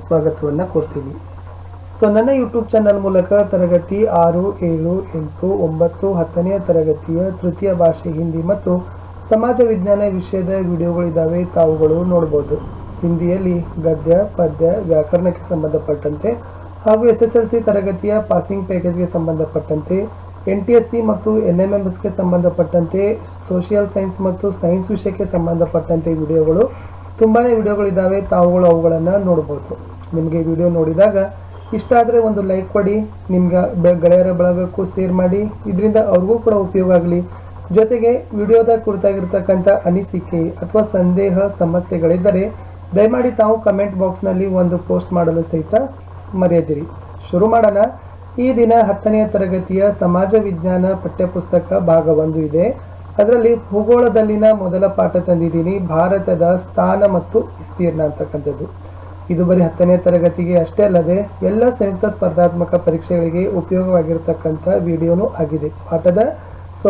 ಸ್ವಾಗತವನ್ನು ಕೊಡ್ತೀನಿ. ನನ್ನ ಯೂಟ್ಯೂಬ್ ಚಾನಲ್ ಮೂಲಕ ತರಗತಿ 6, 7, 8, 9, 10ನೇ ತರಗತಿಯ ತೃತೀಯ ಭಾಷೆ ಹಿಂದಿ ಮತ್ತು ಸಮಾಜ ವಿಜ್ಞಾನ ವಿಷಯದ ವಿಡಿಯೋಗಳಿದ್ದಾವೆ, ತಾವುಗಳು ನೋಡಬಹುದು. ಹಿಂದಿಯಲ್ಲಿ ಗದ್ಯ, ಪದ್ಯ, ವ್ಯಾಕರಣಕ್ಕೆ ಸಂಬಂಧಪಟ್ಟಂತೆ ಹಾಗೂ SSLC ತರಗತಿಯ ಪಾಸಿಂಗ್ ಪ್ಯಾಕೇಜ್ಗೆ ಸಂಬಂಧಪಟ್ಟಂತೆ, NTSC ಮತ್ತು NMMSಗೆ ಸಂಬಂಧಪಟ್ಟಂತೆ, ಸೋಷಿಯಲ್ ಸೈನ್ಸ್ ಮತ್ತು ಸೈನ್ಸ್ ವಿಷಯಕ್ಕೆ ಸಂಬಂಧಪಟ್ಟಂತೆ ತುಂಬಾ ವಿಡಿಯೋಗಳಿದ್ದಾವೆ, ತಾವುಗಳು ಅವುಗಳನ್ನು ನೋಡಬಹುದು. ನಿಮಗೆ ವಿಡಿಯೋ ನೋಡಿದಾಗ ಇಷ್ಟ ಆದರೆ ಒಂದು ಲೈಕ್ ಕೊಡಿ, ನಿಮ್ಗೆ ಗೆಳೆಯರ ಬಳಗಕ್ಕೂ ಶೇರ್ ಮಾಡಿ, ಇದರಿಂದ ಅವ್ರಿಗೂ ಕೂಡ ಉಪಯೋಗ ಆಗಲಿ. ಜೊತೆಗೆ ವಿಡಿಯೋದ ಕುರಿತಾಗಿರ್ತಕ್ಕಂಥ ಅನಿಸಿಕೆ ಅಥವಾ ಸಂದೇಹ ಸಮಸ್ಯೆಗಳಿದ್ದರೆ ದಯಮಾಡಿ ತಾವು ಕಮೆಂಟ್ ಬಾಕ್ಸ್ನಲ್ಲಿ ಒಂದು ಪೋಸ್ಟ್ ಮಾಡಲು ಸಹಿತ ಮರೆಯದಿರಿ. ಶುರು ಮಾಡೋಣ. ಈ ದಿನ 10ನೇ ತರಗತಿಯ ಸಮಾಜ ವಿಜ್ಞಾನ ಪಠ್ಯಪುಸ್ತಕ ಭಾಗ 1 ಇದೆ. ಅದರಲ್ಲಿ ಭೂಗೋಳದಲ್ಲಿನ ಮೊದಲ ಪಾಠ ತಂದಿದ್ದೀನಿ, ಭಾರತದ ಸ್ಥಾನ ಮತ್ತು ವಿಸ್ತೀರ್ಣ ಅಂತಕ್ಕಂಥದ್ದು. ಇದು ಬರೀ 10ನೇ ತರಗತಿಗೆ ಅಷ್ಟೇ ಅಲ್ಲದೆ ಎಲ್ಲ ಸಂಯುಕ್ತ ಸ್ಪರ್ಧಾತ್ಮಕ ಪರೀಕ್ಷೆಗಳಿಗೆ ಉಪಯೋಗವಾಗಿರ್ತಕ್ಕಂಥ ವಿಡಿಯೋನೂ ಆಗಿದೆ. ಪಾಠದ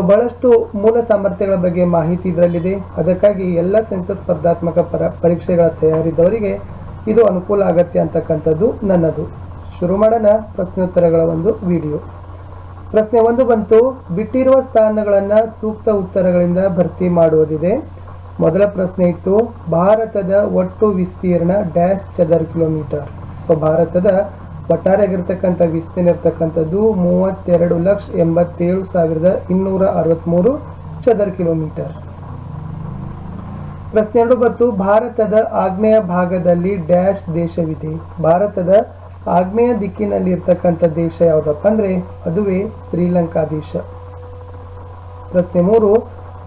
ಬಹಳಷ್ಟು ಮೂಲ ಸಾಮರ್ಥ್ಯಗಳ ಬಗ್ಗೆ ಮಾಹಿತಿ ಇದರಲ್ಲಿದೆ. ಅದಕ್ಕಾಗಿ ಎಲ್ಲ ಸಂಯುಕ್ತ ಸ್ಪರ್ಧಾತ್ಮಕ ಪರೀಕ್ಷೆಗಳ ತಯಾರಿದವರಿಗೆ ಇದು ಅನುಕೂಲ ಆಗತ್ತೆ ಅಂತಕ್ಕಂಥದ್ದು ನನ್ನದು. ಶುರು ಮಾಡೋಣ ಪ್ರಶ್ನೋತ್ತರಗಳ ಒಂದು ವಿಡಿಯೋ. ಪ್ರಶ್ನೆ 1 ಬಂತು, ಬಿಟ್ಟಿರುವ ಸ್ಥಾನಗಳನ್ನು ಸೂಕ್ತ ಉತ್ತರಗಳಿಂದ ಭರ್ತಿ ಮಾಡುವುದಿದೆ. ಮೊದಲ ಪ್ರಶ್ನೆ ಇತ್ತು, ಭಾರತದ ಒಟ್ಟು ವಿಸ್ತೀರ್ಣ ಡ್ಯಾಶ್ ಚದರ ಕಿಲೋಮೀಟರ್. ಭಾರತದ ಒಟ್ಟಾರೆಯಾಗಿರ್ತಕ್ಕಂಥ ವಿಸ್ತೀರ್ಣ ಇರ್ತಕ್ಕಂಥದ್ದು 32,87,263 ಚದರ ಕಿಲೋಮೀಟರ್. ಪ್ರಶ್ನೆ 2 ಬಂತು, ಭಾರತದ ಆಗ್ನೇಯ ಭಾಗದಲ್ಲಿ ಡ್ಯಾಶ್ ದೇಶವಿದೆ. ಭಾರತದ ಆಗ್ನೇಯ ದಿಕ್ಕಿನಲ್ಲಿ ಇರ್ತಕ್ಕಂಥ ದೇಶ ಯಾವುದಪ್ಪ ಅಂದ್ರೆ ಅದುವೇ ಶ್ರೀಲಂಕಾ ದೇಶ. ಪ್ರಶ್ನೆ 3,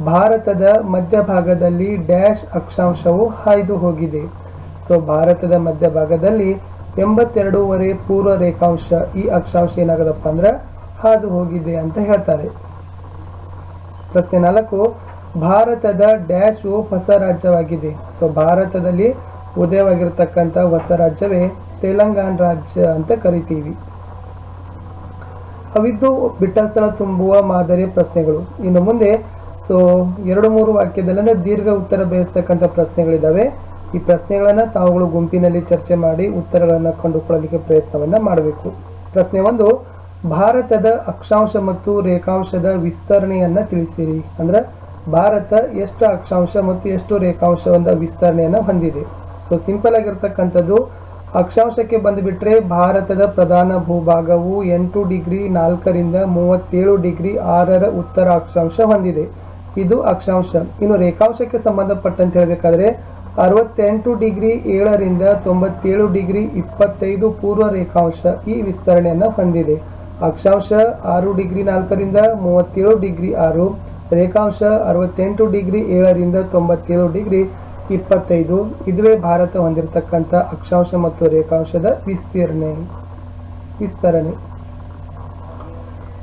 ಭಾರತದ ಮಧ್ಯಭಾಗದಲ್ಲಿ ಡ್ಯಾಶ್ ಅಕ್ಷಾಂಶವು ಹಾಯ್ದು ಹೋಗಿದೆ. ಭಾರತದ ಮಧ್ಯಭಾಗದಲ್ಲಿ 82.5 ಪೂರ್ವ ರೇಖಾಂಶ, ಈ ಅಕ್ಷಾಂಶ ಏನಾಗದಪ್ಪ ಅಂದ್ರೆ ಹಾದು ಹೋಗಿದೆ ಅಂತ ಹೇಳ್ತಾರೆ. ಪ್ರಶ್ನೆ 4, ಭಾರತದ ಡ್ಯಾಶ್ ಹೊಸ ರಾಜ್ಯವಾಗಿದೆ. ಭಾರತದಲ್ಲಿ ಉದಯವಾಗಿರ್ತಕ್ಕಂಥ ಹೊಸ ರಾಜ್ಯವೇ ತೆಲಂಗಾಣ ರಾಜ್ಯ ಅಂತ ಕರಿತೀವಿ. ಅವಿದ್ದು ಬಿಟ್ಟ ಸ್ಥಳ ತುಂಬುವ ಮಾದರಿ ಪ್ರಶ್ನೆಗಳು. ಇನ್ನು ಮುಂದೆ 2-3 ವಾಕ್ಯದಲ್ಲಿ ದೀರ್ಘ ಉತ್ತರ ಬಯಸ್ತಕ್ಕಂಥ ಪ್ರಶ್ನೆಗಳಿದ್ದಾವೆ. ಈ ಪ್ರಶ್ನೆಗಳನ್ನು ತಾವುಗಳು ಗುಂಪಿನಲ್ಲಿ ಚರ್ಚೆ ಮಾಡಿ ಉತ್ತರಗಳನ್ನು ಕಂಡುಕೊಳ್ಳಲಿಕ್ಕೆ ಪ್ರಯತ್ನವನ್ನ ಮಾಡಬೇಕು. ಪ್ರಶ್ನೆ 1, ಭಾರತದ ಅಕ್ಷಾಂಶ ಮತ್ತು ರೇಖಾಂಶದ ವಿಸ್ತರಣೆಯನ್ನ ತಿಳಿಸಿರಿ. ಅಂದ್ರೆ ಭಾರತ ಎಷ್ಟು ಅಕ್ಷಾಂಶ ಮತ್ತು ಎಷ್ಟು ರೇಖಾಂಶದ ವಿಸ್ತರಣೆಯನ್ನ ಹೊಂದಿದೆ. ಸಿಂಪಲ್ ಆಗಿರ್ತಕ್ಕಂಥದ್ದು, ಅಕ್ಷಾಂಶಕ್ಕೆ ಬಂದುಬಿಟ್ರೆ ಭಾರತದ ಪ್ರಧಾನ ಭೂಭಾಗವು 8 ಡಿಗ್ರಿ 4 ರಿಂದ 37 ಡಿಗ್ರಿ 6 ಉತ್ತರ ಅಕ್ಷಾಂಶ ಹೊಂದಿದೆ. ಇದು ಅಕ್ಷಾಂಶ. ಇನ್ನು ರೇಖಾಂಶಕ್ಕೆ ಸಂಬಂಧಪಟ್ಟಂತೆ ಹೇಳಬೇಕಾದ್ರೆ 68 ಡಿಗ್ರಿ 7 ರಿಂದ 97 ಡಿಗ್ರಿ 25 ಪೂರ್ವ ರೇಖಾಂಶ ಈ ವಿಸ್ತರಣೆಯನ್ನು ಹೊಂದಿದೆ. ಅಕ್ಷಾಂಶ 6 ಡಿಗ್ರಿ 4 ರಿಂದ 37 ಡಿಗ್ರಿ 6, ರೇಖಾಂಶ 68 ಡಿಗ್ರಿ 7 ರಿಂದ 97 ಡಿಗ್ರಿ 25. ಇದುವೇ ಭಾರತ ಹೊಂದಿರತಕ್ಕಂಥ ಅಕ್ಷಾಂಶ ಮತ್ತು ರೇಖಾಂಶದ ವಿಸ್ತರಣೆ.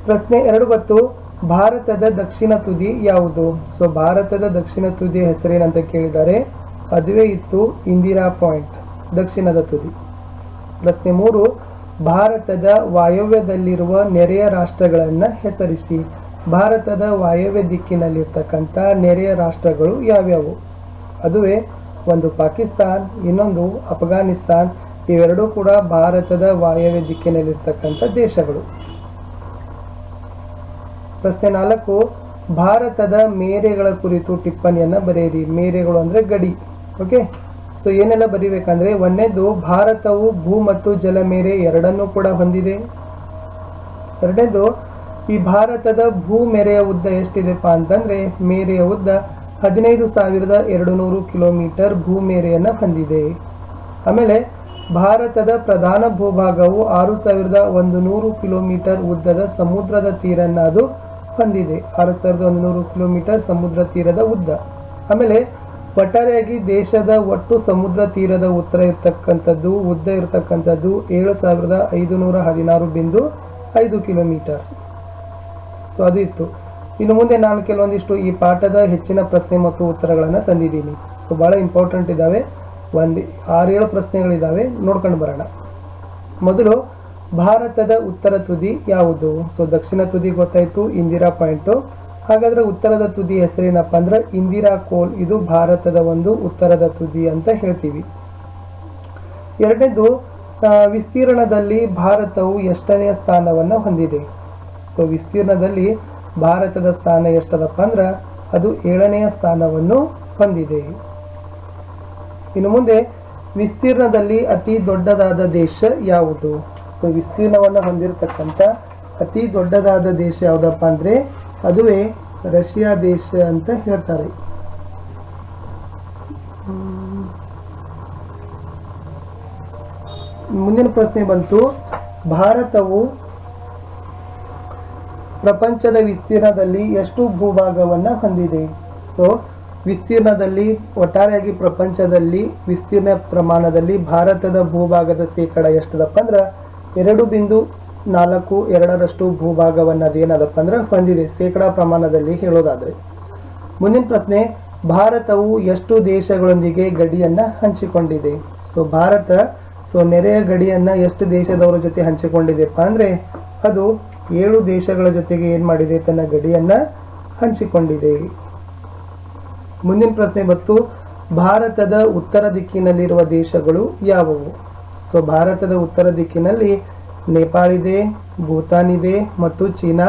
ಪ್ರಶ್ನೆ 2 ಬಂತು, ಭಾರತದ ದಕ್ಷಿಣ ತುದಿ ಯಾವುದು. ಭಾರತದ ದಕ್ಷಿಣ ತುದಿಯ ಹೆಸರೇನಂತ ಕೇಳಿದ್ದಾರೆ. ಅದುವೇ ಇತ್ತು ಇಂದಿರಾ ಪಾಯಿಂಟ್, ದಕ್ಷಿಣದ ತುದಿ. ಪ್ರಶ್ನೆ 3, ಭಾರತದ ವಾಯವ್ಯದಲ್ಲಿರುವ ನೆರೆಯ ರಾಷ್ಟ್ರಗಳನ್ನು ಹೆಸರಿಸಿ. ಭಾರತದ ವಾಯವ್ಯ ದಿಕ್ಕಿನಲ್ಲಿರ್ತಕ್ಕಂಥ ನೆರೆಯ ರಾಷ್ಟ್ರಗಳು ಯಾವ್ಯಾವು. ಅದುವೇ ಒಂದು ಪಾಕಿಸ್ತಾನ್, ಇನ್ನೊಂದು ಅಫ್ಘಾನಿಸ್ತಾನ್. ಇವೆರಡೂ ಕೂಡ ಭಾರತದ ವಾಯವ್ಯ ದಿಕ್ಕಿನಲ್ಲಿರ್ತಕ್ಕಂಥ ದೇಶಗಳು. ಪ್ರಶ್ನೆ 4, ಭಾರತದ ಮೇರೆಗಳ ಕುರಿತು ಟಿಪ್ಪಣಿಯನ್ನ ಬರೆಯಿರಿ. ಮೇರೆಗಳು ಅಂದ್ರೆ ಗಡಿ. ಓಕೆ, ಏನೆಲ್ಲ ಬರಿಬೇಕಂದ್ರೆ, 1ನೇದು ಭಾರತವು ಭೂ ಮತ್ತು ಜಲ ಮೇರೆ ಎರಡನ್ನೂ ಕೂಡ ಹೊಂದಿದೆ. 2ನೇದು ಈ ಭಾರತದ ಭೂ ಮೇರೆಯ ಉದ್ದ ಎಷ್ಟಿದೆಪ್ಪ ಅಂತಂದ್ರೆ, ಮೇರೆಯ ಉದ್ದ 15,200 ಕಿಲೋಮೀಟರ್ ಭೂ ಮೇರೆಯನ್ನ ಹೊಂದಿದೆ. ಆಮೇಲೆ ಭಾರತದ ಪ್ರಧಾನ ಭೂಭಾಗವು 6,100 ಕಿಲೋಮೀಟರ್ ಉದ್ದದ ಸಮುದ್ರದ ತೀರನ್ನ ಅದು ಹೊಂದಿದೆ. 6,100 ಕಿಲೋಮೀಟರ್ ಸಮುದ್ರ ತೀರದ ಉದ್ದ. ಆಮೇಲೆ ಒಟ್ಟಾರೆಯಾಗಿ ದೇಶದ ಒಟ್ಟು ಸಮುದ್ರ ತೀರದ ಉದ್ದ ಇರ್ತಕ್ಕಂಥದ್ದು 7,516.5 ಕಿಲೋಮೀಟರ್. ಅದು ಇತ್ತು. ಇನ್ನು ಮುಂದೆ ನಾನು ಕೆಲವೊಂದಿಷ್ಟು ಈ ಪಾಠದ ಹೆಚ್ಚಿನ ಪ್ರಶ್ನೆ ಮತ್ತು ಉತ್ತರಗಳನ್ನು ತಂದಿದ್ದೀನಿ. ಬಹಳ ಇಂಪಾರ್ಟೆಂಟ್ ಇದ್ದಾವೆ. 6-7 ಪ್ರಶ್ನೆಗಳಿದ್ದಾವೆ, ನೋಡ್ಕೊಂಡು ಬರೋಣ. ಮೊದಲು ಭಾರತದ ಉತ್ತರ ತುದಿ ಯಾವುದು. ದಕ್ಷಿಣ ತುದಿ ಗೊತ್ತಾಯ್ತು, ಇಂದಿರಾ ಪಾಯಿಂಟು. ಹಾಗಾದ್ರೆ ಉತ್ತರದ ತುದಿ ಹೆಸರೇನಪ್ಪ ಅಂದ್ರೆ ಇಂದಿರಾ ಕೋಲ್. ಇದು ಭಾರತದ ಒಂದು ಉತ್ತರದ ತುದಿ ಅಂತ ಹೇಳ್ತೀವಿ. ಎರಡನೇದು ವಿಸ್ತೀರ್ಣದಲ್ಲಿ ಭಾರತವು ಎಷ್ಟನೆಯ ಸ್ಥಾನವನ್ನು ಹೊಂದಿದೆ. ಸೊ ವಿಸ್ತೀರ್ಣದಲ್ಲಿ ಭಾರತದ ಸ್ಥಾನ ಎಷ್ಟದಪ್ಪ ಅಂದ್ರೆ ಅದು 7ನೆಯ ಸ್ಥಾನವನ್ನು ಹೊಂದಿದೆ. ಇನ್ನು ಮುಂದೆ ವಿಸ್ತೀರ್ಣದಲ್ಲಿ ಅತಿ ದೊಡ್ಡದಾದ ದೇಶ ಯಾವುದು. ಸೊ ವಿಸ್ತೀರ್ಣವನ್ನು ಹೊಂದಿರತಕ್ಕಂಥ ಅತಿ ದೊಡ್ಡದಾದ ದೇಶ ಯಾವುದಪ್ಪ ಅಂದ್ರೆ ಅದುವೇ ರಷ್ಯಾ ದೇಶ ಅಂತ ಹೇಳ್ತಾರೆ. ಮುಂದಿನ ಪ್ರಶ್ನೆ ಬಂತು, ಭಾರತವು ಪ್ರಪಂಚದ ವಿಸ್ತೀರ್ಣದಲ್ಲಿ ಎಷ್ಟು ಭೂಭಾಗವನ್ನು ಹೊಂದಿದೆ. ಸೊ ವಿಸ್ತೀರ್ಣದಲ್ಲಿ ಒಟ್ಟಾರೆಯಾಗಿ ಪ್ರಪಂಚದಲ್ಲಿ ವಿಸ್ತೀರ್ಣ ಪ್ರಮಾಣದಲ್ಲಿ ಭಾರತದ ಭೂಭಾಗದ ಶೇಕಡ ಎಷ್ಟದಪ್ಪ ಅಂದ್ರೆ 2.42 ಭೂಭಾಗವನ್ನು ಅದೇನದಪ್ಪ ಅಂದ್ರೆ ಹೊಂದಿದೆ ಶೇಕಡ ಪ್ರಮಾಣದಲ್ಲಿ ಹೇಳೋದಾದ್ರೆ. ಮುಂದಿನ ಪ್ರಶ್ನೆ, ಭಾರತವು ಎಷ್ಟು ದೇಶಗಳೊಂದಿಗೆ ಗಡಿಯನ್ನ ಹಂಚಿಕೊಂಡಿದೆ. ಸೊ ಭಾರತ ನೆರೆಯ ಗಡಿಯನ್ನ ಎಷ್ಟು ದೇಶದವರ ಜೊತೆ ಹಂಚಿಕೊಂಡಿದೆಪ್ಪ ಅಂದ್ರೆ ಅದು 7 ದೇಶಗಳ ಜೊತೆಗೆ ಏನ್ ಮಾಡಿದೆ, ತನ್ನ ಗಡಿಯನ್ನ ಹಂಚಿಕೊಂಡಿದೆ. ಮುಂದಿನ ಪ್ರಶ್ನೆ ಬಂತು, ಭಾರತದ ಉತ್ತರ ದಿಕ್ಕಿನಲ್ಲಿರುವ ದೇಶಗಳು ಯಾವುವು. ಸೊ ಭಾರತದ ಉತ್ತರ ದಿಕ್ಕಿನಲ್ಲಿ ನೇಪಾಳ ಇದೆ, ಭೂತಾನ್ ಇದೆ ಮತ್ತು ಚೀನಾ,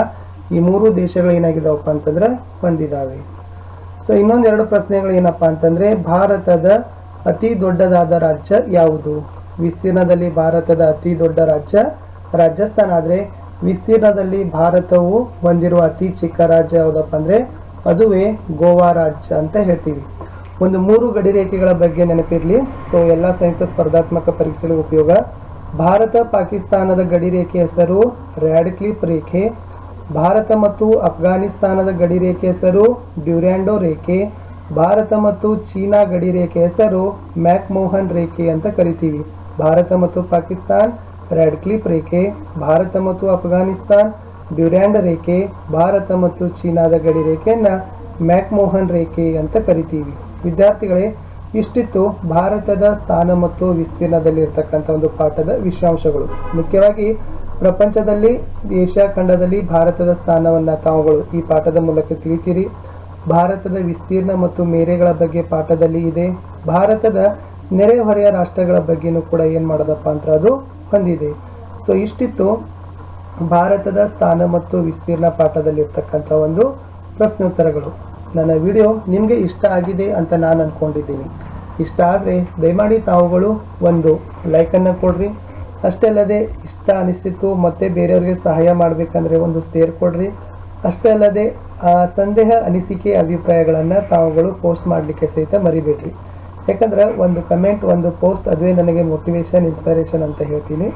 ಈ 3 ದೇಶಗಳು ಏನಾಗಿದಾವಪ್ಪ ಅಂತಂದ್ರೆ ಹೊಂದಿದಾವೆ. ಸೊ ಇನ್ನೊಂದೆರಡು ಪ್ರಶ್ನೆಗಳು ಏನಪ್ಪಾ ಅಂತಂದ್ರೆ, ಭಾರತದ ಅತಿ ದೊಡ್ಡದಾದ ರಾಜ್ಯ ಯಾವುದು. ವಿಸ್ತೀರ್ಣದಲ್ಲಿ ಭಾರತದ ಅತಿ ದೊಡ್ಡ ರಾಜ್ಯ ರಾಜಸ್ಥಾನ ಆದ್ರೆ ವಿಸ್ತೀರ್ಣದಲ್ಲಿ ಭಾರತವು ಹೊಂದಿರುವ ಅತಿ ಚಿಕ್ಕ ರಾಜ್ಯ ಯಾವುದಪ್ಪ ಅಂದ್ರೆ ಅದುವೇ ಗೋವಾ ರಾಜ್ಯ ಅಂತ ಹೇಳ್ತೀವಿ. ಒಂದು 3 ಗಡಿ ರೇಖೆಗಳ ಬಗ್ಗೆ ನೆನಪಿರ್ಲಿ. ಸೊ ಎಲ್ಲಾ ಸಂಯುಕ್ತ ಸ್ಪರ್ಧಾತ್ಮಕ ಪರೀಕ್ಷೆಗಳ ಉಪಯೋಗ. ಭಾರತ ಪಾಕಿಸ್ತಾನದ ಗಡಿ ರೇಖೆ ಹೆಸರು ರ್ಯಾಡ್ ಕ್ಲಿಫ್ ರೇಖೆ. ಭಾರತ ಮತ್ತು ಅಫ್ಘಾನಿಸ್ತಾನದ ಗಡಿ ರೇಖೆ ಹೆಸರು ಡ್ಯೂರಾಂಡೋ ರೇಖೆ. ಭಾರತ ಮತ್ತು ಚೀನಾ ಗಡಿ ರೇಖೆ ಹೆಸರು ಮ್ಯಾಕ್ಮೋಹನ್ ರೇಖೆ ಅಂತ ಕರಿತೀವಿ. ಭಾರತ ಮತ್ತು ಪಾಕಿಸ್ತಾನ್ ರ್ಯಾಡ್ ಕ್ಲಿಫ್ ರೇಖೆ, ಭಾರತ ಮತ್ತು ಅಫ್ಘಾನಿಸ್ತಾನ್ ಡ್ಯೂರಾಂಡ್ ರೇಖೆ, ಭಾರತ ಮತ್ತು ಚೀನಾದ ಗಡಿ ರೇಖೆಯನ್ನ ಮ್ಯಾಕ್ಮೋಹನ್ ರೇಖೆ ಅಂತ ಕರಿತೀವಿ. ವಿದ್ಯಾರ್ಥಿಗಳೇ, ಇಷ್ಟಿತ್ತು ಭಾರತದ ಸ್ಥಾನ ಮತ್ತು ವಿಸ್ತೀರ್ಣದಲ್ಲಿ ಇರ್ತಕ್ಕಂಥ ಒಂದು ಪಾಠದ ವಿಷಯಾಂಶಗಳು. ಮುಖ್ಯವಾಗಿ ಪ್ರಪಂಚದಲ್ಲಿ ಏಷ್ಯಾ ಖಂಡದಲ್ಲಿ ಭಾರತದ ಸ್ಥಾನವನ್ನ ತಾವುಗಳು ಈ ಪಾಠದ ಮೂಲಕ ತಿಳಿತೀರಿ. ಭಾರತದ ವಿಸ್ತೀರ್ಣ ಮತ್ತು ಮೇರೆಗಳ ಬಗ್ಗೆ ಪಾಠದಲ್ಲಿ ಇದೆ. ಭಾರತದ ನೆರೆಹೊರೆಯ ರಾಷ್ಟ್ರಗಳ ಬಗ್ಗೆನೂ ಕೂಡ ಏನ್ ಮಾಡೋದಪ್ಪ ಅಂತ ಅದು ಹೊಂದಿದೆ. ಸೊ ಇಷ್ಟಿತ್ತು ಭಾರತದ ಸ್ಥಾನ ಮತ್ತು ವಿಸ್ತೀರ್ಣ ಪಾಠದಲ್ಲಿ ಇರ್ತಕ್ಕಂಥ ಒಂದು ಪ್ರಶ್ನೋತ್ತರಗಳು. ನನ್ನ ವಿಡಿಯೋ ನಿಮಗೆ ಇಷ್ಟ ಆಗಿದೆ ಅಂತ ನಾನು ಅನ್ಕೊಂಡಿದ್ದೀನಿ. ಇಷ್ಟ ಆದರೆ ದಯಮಾಡಿ ತಾವುಗಳು ಒಂದು ಲೈಕನ್ನು ಕೊಡ್ರಿ. ಅಷ್ಟೇ ಅಲ್ಲದೆ ಇಷ್ಟ ಅನಿಸ್ತಿತ್ತು ಮತ್ತೆ ಬೇರೆಯವ್ರಿಗೆ ಸಹಾಯ ಮಾಡಬೇಕಂದ್ರೆ ಒಂದು ಶೇರ್ ಕೊಡ್ರಿ. ಅಷ್ಟೇ ಅಲ್ಲದೆ ಸಂದೇಹ, ಅನಿಸಿಕೆ, ಅಭಿಪ್ರಾಯಗಳನ್ನು ತಾವುಗಳು ಪೋಸ್ಟ್ ಮಾಡಲಿಕ್ಕೆ ಸಹಿತ ಮರಿಬೇಡ್ರಿ. ಯಾಕಂದ್ರೆ ಒಂದು ಕಮೆಂಟ್, ಒಂದು ಪೋಸ್ಟ್ ಅದುವೇ ನನಗೆ ಮೋಟಿವೇಶನ್, ಇನ್ಸ್ಪಿರೇಷನ್ ಅಂತ ಹೇಳ್ತೀನಿ.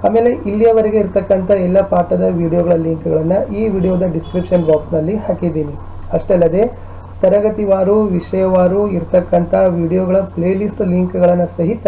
ಆಮೇಲೆ ಇಲ್ಲಿಯವರೆಗೆ ಇರ್ತಕ್ಕಂಥ ಎಲ್ಲ ಪಾಠದ ವಿಡಿಯೋಗಳ ಲಿಂಕ್ಗಳನ್ನು ಈ ವಿಡಿಯೋದ ಡಿಸ್ಕ್ರಿಪ್ಷನ್ ಬಾಕ್ಸ್ನಲ್ಲಿ ಹಾಕಿದ್ದೀನಿ. ಅಷ್ಟೇ ಅಲ್ಲದೆ ತರಗತಿವಾರು, ವಿಷಯವಾರು ಇರ್ತಕ್ಕಂಥ ವಿಡಿಯೋಗಳ ಪ್ಲೇಲಿಸ್ಟ್ ಲಿಂಕ್ಗಳನ್ನು ಸಹಿತ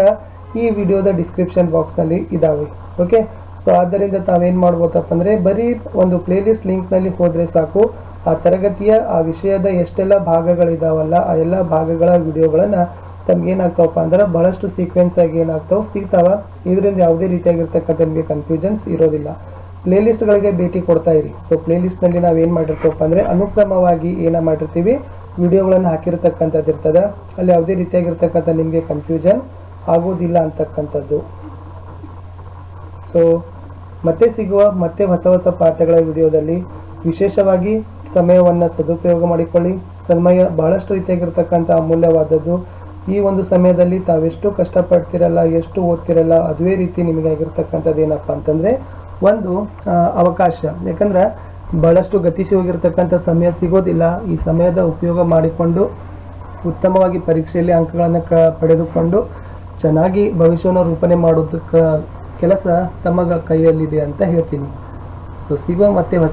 ಈ ವಿಡಿಯೋದ ಡಿಸ್ಕ್ರಿಪ್ಷನ್ ಬಾಕ್ಸ್ನಲ್ಲಿ ಇದ್ದಾವೆ. ಓಕೆ, ಸೊ ಆದ್ದರಿಂದ ತಾವೇನು ಮಾಡ್ಬೋದಪ್ಪ ಅಂದರೆ ಬರೀ ಒಂದು ಪ್ಲೇಲಿಸ್ಟ್ ಲಿಂಕ್ನಲ್ಲಿ ಹೋದರೆ ಸಾಕು, ಆ ತರಗತಿಯ ಆ ವಿಷಯದ ಎಷ್ಟೆಲ್ಲ ಭಾಗಗಳಿದಾವಲ್ಲ ಆ ಎಲ್ಲ ಭಾಗಗಳ ವಿಡಿಯೋಗಳನ್ನು ತಮ್ಗೇನಾಗ್ತಾವಪ್ಪ ಅಂದ್ರೆ ಬಹಳಷ್ಟು ಸೀಕ್ವೆನ್ಸ್ ಆಗಿ ಏನಾಗ್ತಾವೆ ಸಿಗ್ತಾವ. ಇದರಿಂದ ಯಾವುದೇ ರೀತಿಯಾಗಿರ್ತಕ್ಕಂಥ ನಿಮಗೆ ಕನ್ಫ್ಯೂಷನ್ಸ್ ಇರೋದಿಲ್ಲ. ಪ್ಲೇಲಿಸ್ಟ್ಗಳಿಗೆ ಭೇಟಿ ಕೊಡ್ತಾ ಇರಿ. ಸೊ ಪ್ಲೇಲಿಸ್ಟ್ನಲ್ಲಿ ನಾವೇನು ಮಾಡಿರ್ತೀವಪ್ಪ ಅಂದರೆ ಅನುಕ್ರಮವಾಗಿ ಏನ ಮಾಡಿರ್ತೀವಿ, ವಿಡಿಯೋಗಳನ್ನು ಹಾಕಿರ್ತಕ್ಕಂಥದ್ದು ಇರ್ತದೆ. ಅಲ್ಲಿ ಯಾವುದೇ ರೀತಿಯಾಗಿರ್ತಕ್ಕಂಥ ನಿಮಗೆ ಕನ್ಫ್ಯೂಷನ್ ಆಗೋದಿಲ್ಲ ಅಂತಕ್ಕಂಥದ್ದು. ಸೊ ಮತ್ತೆ ಸಿಗುವ ಮತ್ತೆ ಹೊಸ ಹೊಸ ಪಾಠಗಳ ವಿಡಿಯೋದಲ್ಲಿ ವಿಶೇಷವಾಗಿ ಸಮಯವನ್ನು ಸದುಪಯೋಗ ಮಾಡಿಕೊಳ್ಳಿ. ಸಮಯ ಬಹಳಷ್ಟು ರೀತಿಯಾಗಿರ್ತಕ್ಕಂಥ ಅಮೂಲ್ಯವಾದದ್ದು. ಈ ಒಂದು ಸಮಯದಲ್ಲಿ ತಾವೆಷ್ಟು ಕಷ್ಟಪಡ್ತಿರಲ್ಲ, ಎಷ್ಟು ಓದ್ತಿರಲ್ಲ, ಅದುವೇ ರೀತಿ ನಿಮಗಾಗಿರ್ತಕ್ಕಂಥದ್ದು ಏನಪ್ಪ ಅಂತಂದರೆ ಒಂದು ಅವಕಾಶ. ಯಾಕಂದ್ರೆ ಬಹಳಷ್ಟು ಗತಿಶೀಲವಾಗಿರ್ತಕ್ಕಂಥ ಸಮಯ ಸಿಗೋದಿಲ್ಲ. ಈ ಸಮಯದ ಉಪಯೋಗ ಮಾಡಿಕೊಂಡು ಉತ್ತಮವಾಗಿ ಪರೀಕ್ಷೆಯಲ್ಲಿ ಅಂಕಗಳನ್ನು ಪಡೆದುಕೊಂಡು ಚೆನ್ನಾಗಿ ಭವಿಷ್ಯವನ್ನು ರೂಪಣೆ ಮಾಡೋದಕ್ಕೆ ಕೆಲಸ ತಮ್ಮ ಕೈಯಲ್ಲಿದೆ ಅಂತ ಹೇಳ್ತೀನಿ. ಸೊ ಸಿಗುವ ಮತ್ತೆ